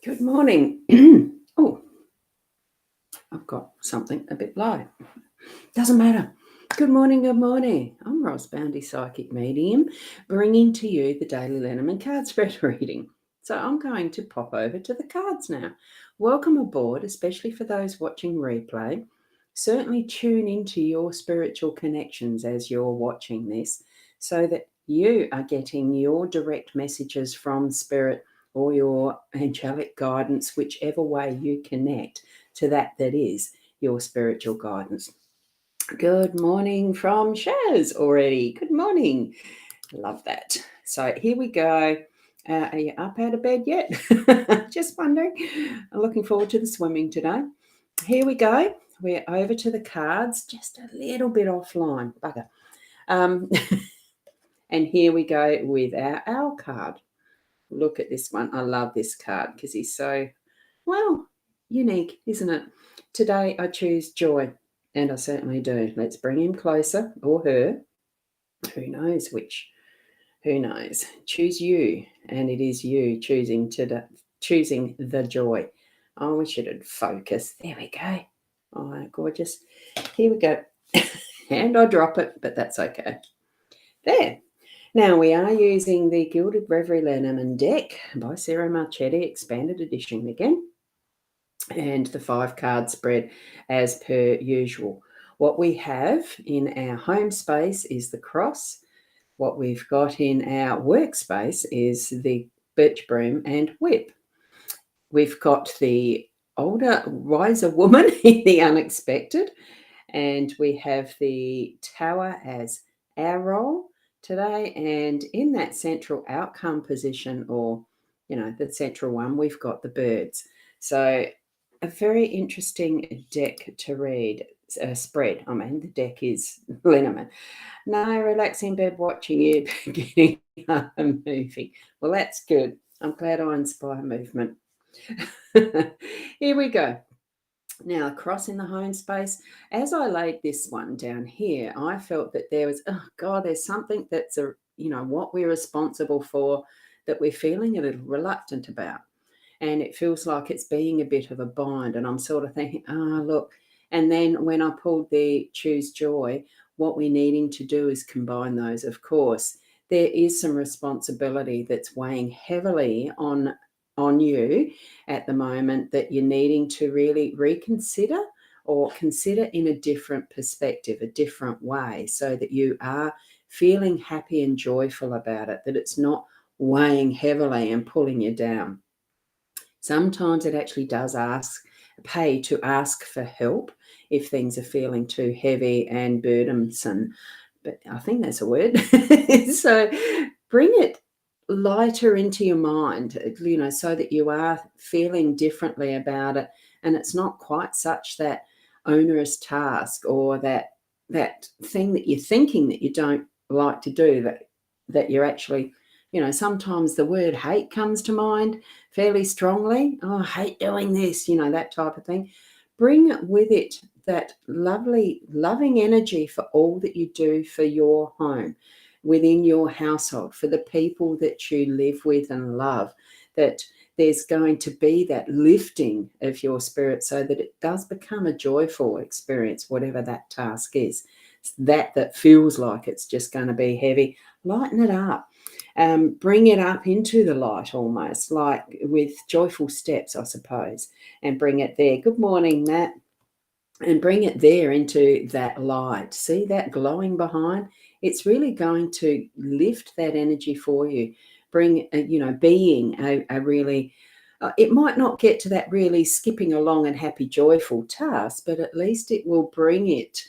Good morning. Oh, I've got something a bit low. Doesn't matter. Good morning, good morning. I'm Rosboundy, Psychic Medium, bringing to you the daily Lenormand card spread reading. So I'm going to pop over to the cards now. Welcome aboard, especially for those watching replay. Certainly tune into your spiritual connections as you're watching this so that you are getting your direct messages from Spirit or your angelic guidance, whichever way you connect to that is your spiritual guidance. Good morning from Shaz already. Good morning. Love that. So here we go. Are you up out of bed yet? Just wondering. I'm looking forward to the swimming today. Here we go. We're over to the cards, just a little bit offline. Bugger. And here we go with our owl card. Look at this one. I love this card because he's so, well, unique, isn't it? Today I choose joy, and I certainly do. Let's bring him closer, or her. Who knows which? Who knows? Choose you, and it is you choosing the joy. I wish it'd focus. There we go. Oh, gorgeous. Here we go. And I drop it, but that's okay. There. Now, we are using the Gilded Reverie Lenormand deck by Sarah Marchetti, expanded edition again, and the 5-card spread as per usual. What we have in our home space is the cross. What we've got in our workspace is the birch broom and whip. We've got the older, wiser woman in the unexpected, and we have the tower as our role today, and in that central outcome position, or the central one, we've got the birds. So a very interesting deck to read, spread. I mean, the deck is Lenormand. No, relax in bed watching you getting up and moving. Well, that's good. I'm glad I inspire movement. Here we go. Now, across in the home space, as I laid this one down here, I felt that there was, oh God, there's something that's what we're responsible for that we're feeling a little reluctant about. And it feels like it's being a bit of a bind. And I'm sort of thinking, look. And then when I pulled the choose joy, what we're needing to do is combine those. Of course, there is some responsibility that's weighing heavily on you at the moment that you're needing to really reconsider or consider in a different perspective, a different way, so that you are feeling happy and joyful about it, that it's not weighing heavily and pulling you down. Sometimes it actually does pay to ask for help if things are feeling too heavy and burdensome. But I think that's a word. So bring it lighter into your mind, so that you are feeling differently about it, and it's not quite such that onerous task or that thing that you're thinking that you don't like to do, that you're actually, sometimes the word hate comes to mind fairly strongly. Oh, I hate doing this, that type of thing. Bring with it that lovely, loving energy for all that you do for your home, within your household, for the people that you live with and love, that there's going to be that lifting of your spirit so that it does become a joyful experience, whatever that task is. That feels like it's just going to be heavy. Lighten it up. Bring it up into the light, almost like with joyful steps, I suppose, and bring it there. Good morning, Matt. And bring it there into that light. See that glowing behind? It's really going to lift that energy for you. Bring, being a really, it might not get to that really skipping along and happy, joyful task, but at least it will bring it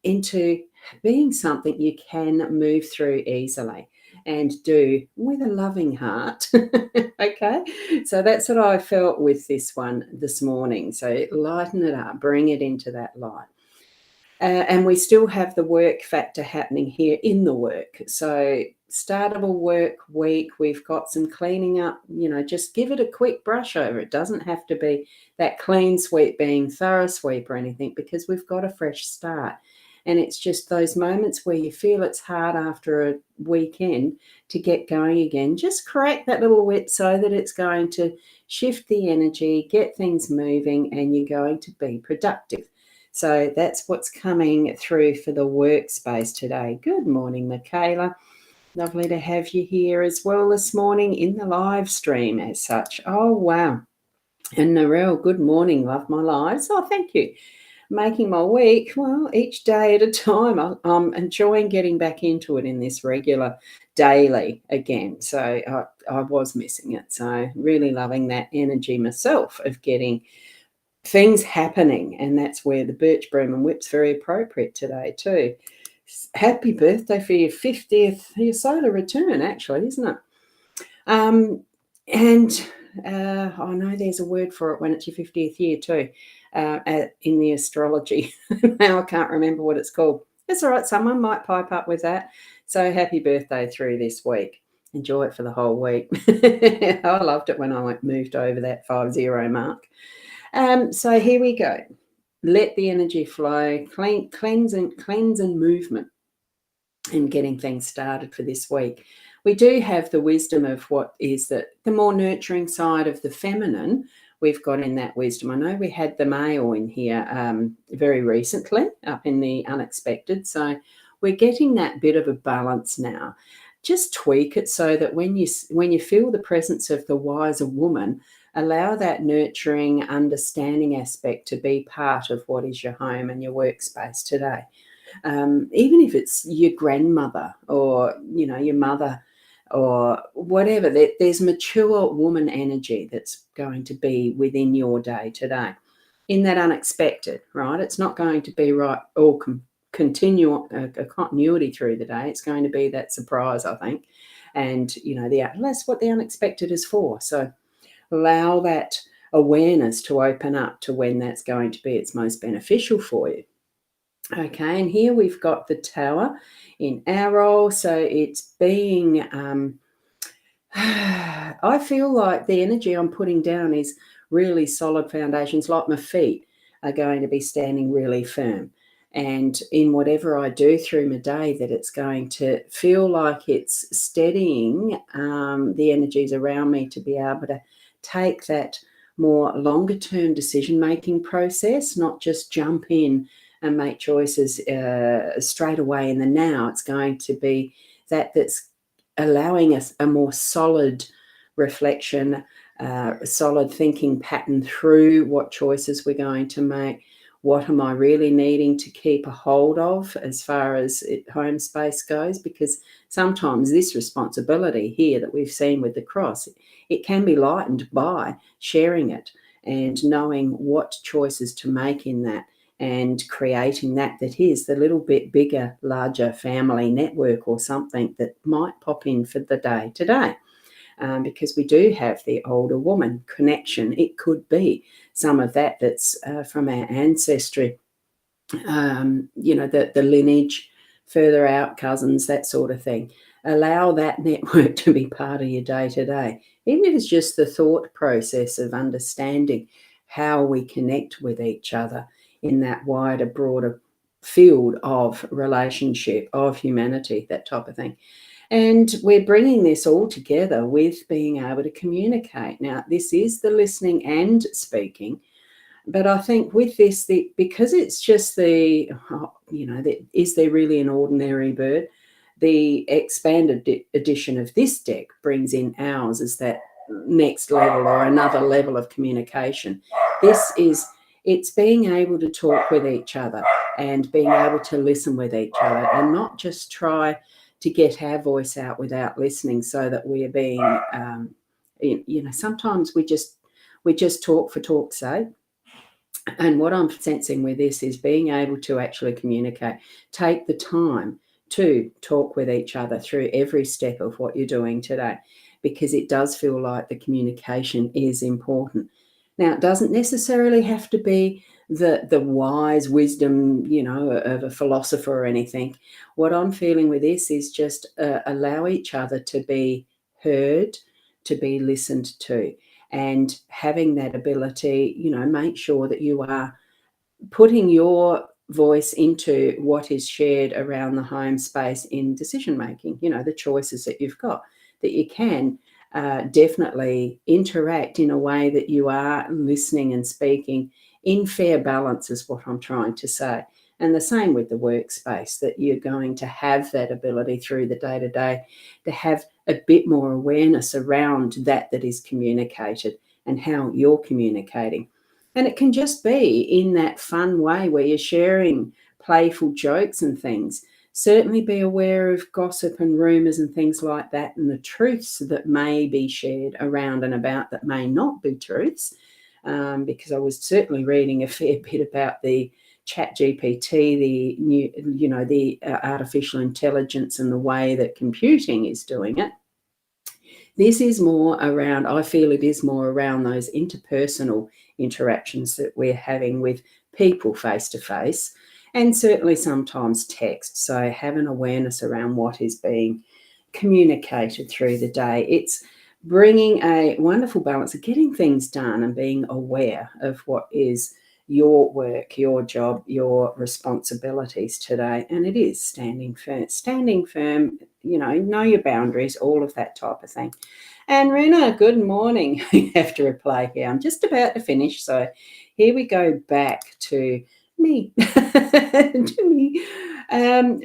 into being something you can move through easily and do with a loving heart. Okay, so that's what I felt with this one this morning. So lighten it up, bring it into that light. And we still have the work factor happening here in the work. So startable work week, we've got some cleaning up, just give it a quick brush over. It doesn't have to be that clean sweep being thorough sweep or anything, because we've got a fresh start. And it's just those moments where you feel it's hard after a weekend to get going again. Just crack that little whip so that it's going to shift the energy, get things moving, and you're going to be productive. So that's what's coming through for the workspace today. Good morning, Michaela. Lovely to have you here as well this morning in the live stream as such. Oh, wow. And Narelle, good morning, love my lives. Oh, thank you. Making my week, well, each day at a time. I'm enjoying getting back into it in this regular daily again. So I was missing it. So really loving that energy myself of getting things happening. And that's where the birch broom and whip's very appropriate today too. Happy birthday for your 50th, your solar return, actually, isn't it? And I know there's a word for it when it's your 50th year too, in the astrology. Now I can't remember what it's called. It's all right. Someone might pipe up with that. So happy birthday through this week. Enjoy it for the whole week. I loved it when I moved over that 50 mark. So here we go. Let the energy flow, cleanse and movement, and getting things started for this week. We do have the wisdom of what is the more nurturing side of the feminine. We've got in that wisdom. I know we had the male in here very recently up in the unexpected. So we're getting that bit of a balance now. Just tweak it so that when you feel the presence of the wiser woman, allow that nurturing, understanding aspect to be part of what is your home and your workspace today. Even if it's your grandmother or, your mother or whatever, there's mature woman energy that's going to be within your day today in that unexpected, right? It's not going to be right all continue a continuity through the day. It's going to be that surprise, I think. And, that's what the unexpected is for. So allow that awareness to open up to when that's going to be its most beneficial for you. Okay, and here we've got the Tower in our role. So it's being, I feel like the energy I'm putting down is really solid foundations, like my feet are going to be standing really firm. And in whatever I do through my day, that it's going to feel like it's steadying the energies around me to be able to take that more longer term decision-making process, not just jump in and make choices straight away in the now. It's going to be that's allowing us a more solid reflection, solid thinking pattern through what choices we're going to make. What am I really needing to keep a hold of as far as home space goes? Because sometimes this responsibility here that we've seen with the cross, it can be lightened by sharing it and knowing what choices to make in that, and creating that is the little bit bigger, larger family network or something that might pop in for the day today. Because we do have the older woman connection. It could be some of that's from our ancestry, the lineage, further out cousins, that sort of thing. Allow that network to be part of your day to day, even if it's just the thought process of understanding how we connect with each other in that wider, broader field of relationship, of humanity, that type of thing. And we're bringing this all together with being able to communicate. Now, this is the listening and speaking, but I think with this, because it's just is there really an ordinary bird? The expanded edition of this deck brings in ours as that next level or another level of communication. It's being able to talk with each other and being able to listen with each other, and not just try to get our voice out without listening, so that we're being, sometimes we just talk for talk's sake. And what I'm sensing with this is being able to actually communicate, take the time to talk with each other through every step of what you're doing today, because it does feel like the communication is important. Now, it doesn't necessarily have to be the wise wisdom, of a philosopher or anything. What I'm feeling with this is just allow each other to be heard, to be listened to, and having that ability, make sure that you are putting your voice into what is shared around the home space in decision making, the choices that you've got, that you can definitely interact in a way that you are listening and speaking in fair balance, is what I'm trying to say. And the same with the workspace, that you're going to have that ability through the day-to-day to have a bit more awareness around that is communicated and how you're communicating. And it can just be in that fun way where you're sharing playful jokes and things. Certainly be aware of gossip and rumours and things like that, and the truths that may be shared around and about that may not be truths. Because I was certainly reading a fair bit about the Chat GPT, the new, the artificial intelligence and the way that computing is doing it. This is more around, I feel it is more around those interpersonal interactions that we're having with people face to face, and certainly sometimes text. So have an awareness around what is being communicated through the day. It's bringing a wonderful balance of getting things done and being aware of what is your work, your job, your responsibilities today. And it is standing firm, know your boundaries, all of that type of thing. And Rena, good morning. You have to reply here. I'm just about to finish. So here we go back to me.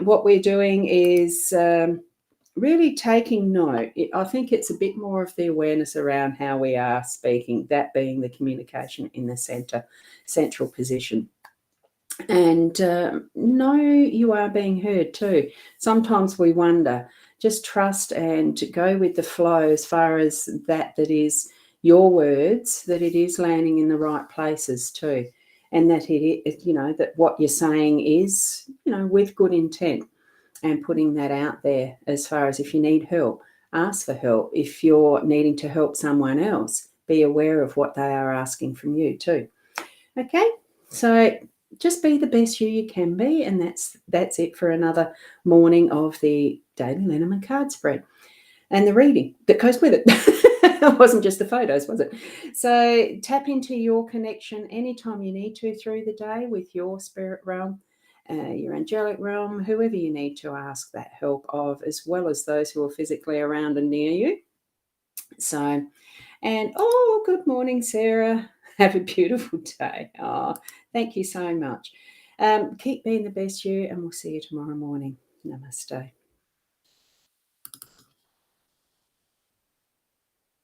What we're doing is really taking note. I think it's a bit more of the awareness around how we are speaking, that being the communication in the central position. And know you are being heard too. Sometimes we wonder, just trust and go with the flow as far as that is your words, that it is landing in the right places too. And that that what you're saying is, with good intent, and putting that out there as far as if you need help, ask for help. If you're needing to help someone else, be aware of what they are asking from you too. Okay, so just be the best you can be, and that's it for another morning of the Daily Lenormand card spread and the reading that goes with it. It wasn't just the photos, was it? So tap into your connection anytime you need to through the day with your spirit realm, your angelic realm, whoever you need to ask that help of, as well as those who are physically around and near you. So, and good morning, Sarah. Have a beautiful day. Thank you so much. Keep being the best you, and we'll see you tomorrow morning. Namaste.